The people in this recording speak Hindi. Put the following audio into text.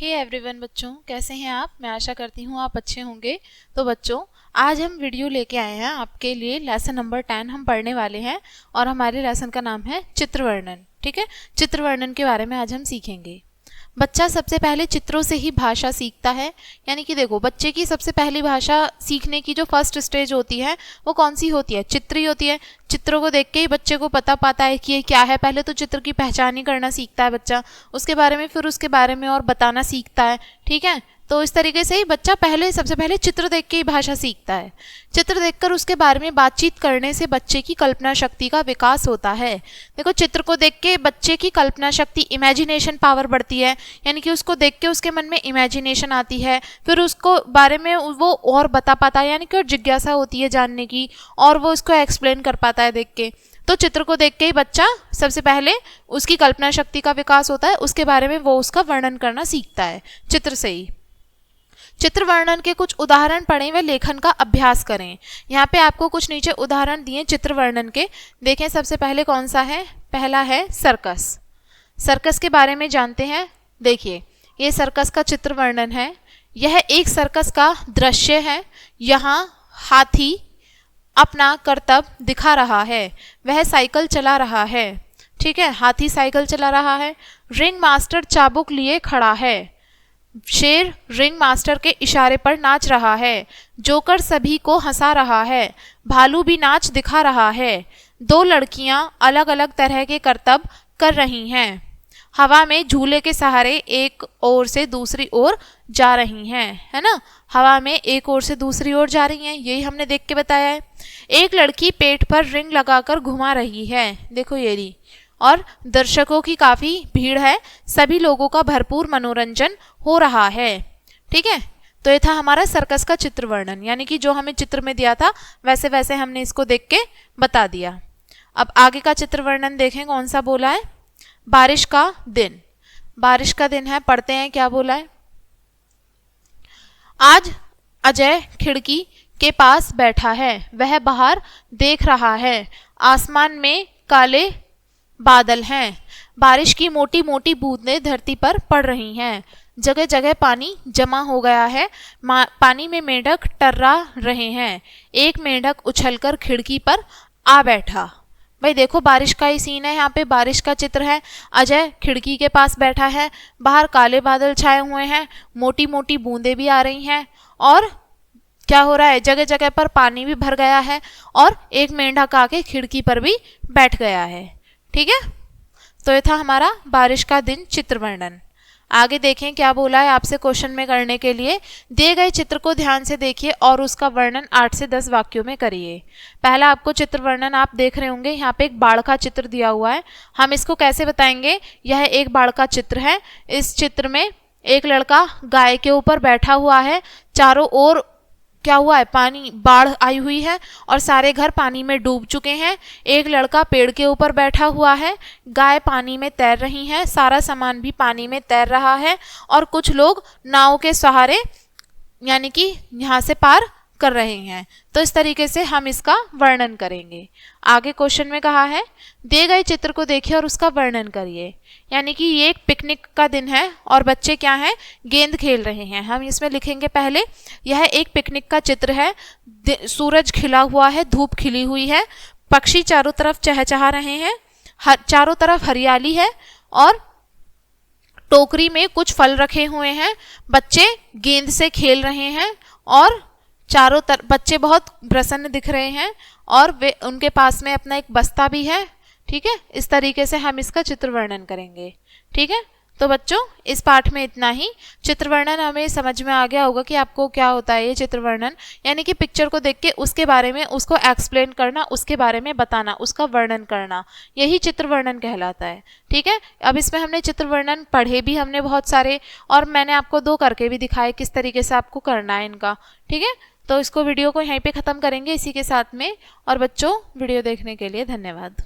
हे एवरीवन बच्चों, कैसे हैं आप। मैं आशा करती हूँ आप अच्छे होंगे। तो बच्चों, आज हम वीडियो लेके आए हैं आपके लिए। लेसन नंबर 10 हम पढ़ने वाले हैं और हमारे लेसन का नाम है चित्र वर्णन। ठीक है, चित्र वर्णन के बारे में आज हम सीखेंगे। बच्चा सबसे पहले चित्रों से ही भाषा सीखता है। यानी कि देखो, बच्चे की सबसे पहली भाषा सीखने की जो फर्स्ट स्टेज होती है वो कौन सी होती है? चित्र ही होती है। चित्रों को देख के ही बच्चे को पता पाता है कि ये क्या है। पहले तो चित्र की पहचान ही करना सीखता है बच्चा, उसके बारे में फिर उसके बारे में और बताना सीखता है। ठीक है, तो इस तरीके से ही बच्चा सबसे पहले चित्र देख के ही भाषा सीखता है। चित्र देखकर उसके बारे में बातचीत करने से बच्चे की कल्पना शक्ति का विकास होता है। देखो, चित्र को देख के बच्चे की कल्पना शक्ति, इमेजिनेशन पावर बढ़ती है। यानी कि उसको देख के उसके मन में इमेजिनेशन आती है, फिर उसको बारे में वो और बता पाता है। यानी कि और जिज्ञासा होती है जानने की, और वो उसको एक्सप्लेन कर पाता है देख के। तो चित्र को देख के ही बच्चा सबसे पहले उसकी कल्पना शक्ति का विकास होता है, उसके बारे में वो उसका वर्णन करना सीखता है चित्र से ही। चित्र वर्णन के कुछ उदाहरण पढ़ें व लेखन का अभ्यास करें। यहाँ पे आपको कुछ नीचे उदाहरण दिए चित्र वर्णन के। देखें, सबसे पहले कौन सा है? पहला है सर्कस। सर्कस के बारे में जानते हैं। देखिए, ये सर्कस का चित्र वर्णन है। यह एक सर्कस का दृश्य है। यहाँ हाथी अपना करतब दिखा रहा है। वह साइकिल चला रहा है। ठीक है, हाथी साइकिल चला रहा है। रिंग मास्टर चाबुक लिए खड़ा है। शेर रिंग मास्टर के इशारे पर नाच रहा है। जोकर सभी को हंसा रहा है। भालू भी नाच दिखा रहा है। दो लड़कियां अलग अलग तरह के करतब कर रही हैं। हवा में झूले के सहारे एक ओर से दूसरी ओर जा रही हैं, है ना। हवा में एक ओर से दूसरी ओर जा रही हैं, यही हमने देख के बताया है। एक लड़की पेट पर रिंग लगाकर घुमा रही है। देखो ये रही। और दर्शकों की काफ़ी भीड़ है। सभी लोगों का भरपूर मनोरंजन हो रहा है। ठीक है, तो ये था हमारा सर्कस का चित्र वर्णन। यानी कि जो हमें चित्र में दिया था वैसे वैसे हमने इसको देख के बता दिया। अब आगे का चित्र वर्णन देखें, कौन सा बोला है? बारिश का दिन। बारिश का दिन है, पढ़ते हैं क्या बोला है। आज अजय खिड़की के पास बैठा है। वह बाहर देख रहा है। आसमान में काले बादल हैं। बारिश की मोटी मोटी बूंदें धरती पर पड़ रही हैं। जगह जगह पानी जमा हो गया है। पानी में मेंढक टर्रा रहे हैं। एक मेंढक उछलकर खिड़की पर आ बैठा। भाई देखो, बारिश का ही सीन है, यहाँ पे बारिश का चित्र है। अजय खिड़की के पास बैठा है। बाहर काले बादल छाए हुए हैं। मोटी मोटी बूंदें भी आ रही हैं। और क्या हो रहा है? जगह जगह पर पानी भी भर गया है। और एक मेंढक आके खिड़की पर भी बैठ गया है। ठीक है, तो ये था हमारा बारिश का दिन चित्र वर्णन। आगे देखें क्या बोला है आपसे क्वेश्चन में करने के लिए। दिए गए चित्र को ध्यान से देखिए और उसका वर्णन 8 से 10 वाक्यों में करिए। पहला आपको चित्र वर्णन आप देख रहे होंगे, यहाँ पे एक बाढ़ का चित्र दिया हुआ है। हम इसको कैसे बताएंगे? यह एक बाढ़ का चित्र है। इस चित्र में एक लड़का गाय के ऊपर बैठा हुआ है। चारों ओर क्या हुआ है? पानी, बाढ़ आई हुई है और सारे घर पानी में डूब चुके हैं। एक लड़का पेड़ के ऊपर बैठा हुआ है। गाय पानी में तैर रही हैं। सारा सामान भी पानी में तैर रहा है और कुछ लोग नाव के सहारे यानी कि यहाँ से पार कर रहे हैं। तो इस तरीके से हम इसका वर्णन करेंगे। आगे क्वेश्चन में कहा है, दिए गए चित्र को देखिए और उसका वर्णन करिए। यानी कि ये एक पिकनिक का दिन है और बच्चे क्या हैं? गेंद खेल रहे हैं। हम इसमें लिखेंगे पहले, यह एक पिकनिक का चित्र है। सूरज खिला हुआ है, धूप खिली हुई है। पक्षी चारों तरफ चहचहा रहे हैं। चारों तरफ हरियाली है और टोकरी में कुछ फल रखे हुए हैं। बच्चे गेंद से खेल रहे हैं और चारों तरफ बच्चे बहुत प्रसन्न दिख रहे हैं और वे उनके पास में अपना एक बस्ता भी है। ठीक है, इस तरीके से हम इसका चित्र वर्णन करेंगे। ठीक है, तो बच्चों इस पाठ में इतना ही। चित्र वर्णन हमें समझ में आ गया होगा कि आपको क्या होता है ये चित्र वर्णन। यानी कि पिक्चर को देख के उसके बारे में उसको एक्सप्लेन करना, उसके बारे में बताना, उसका वर्णन करना, यही चित्र वर्णन कहलाता है। ठीक है, अब इसमें हमने चित्र वर्णन पढ़े भी हमने बहुत सारे, और मैंने आपको 2 करके भी दिखाए किस तरीके से आपको करना है इनका। ठीक है, तो इसको वीडियो को यहीं पे ख़त्म करेंगे इसी के साथ में। और बच्चों, वीडियो देखने के लिए धन्यवाद।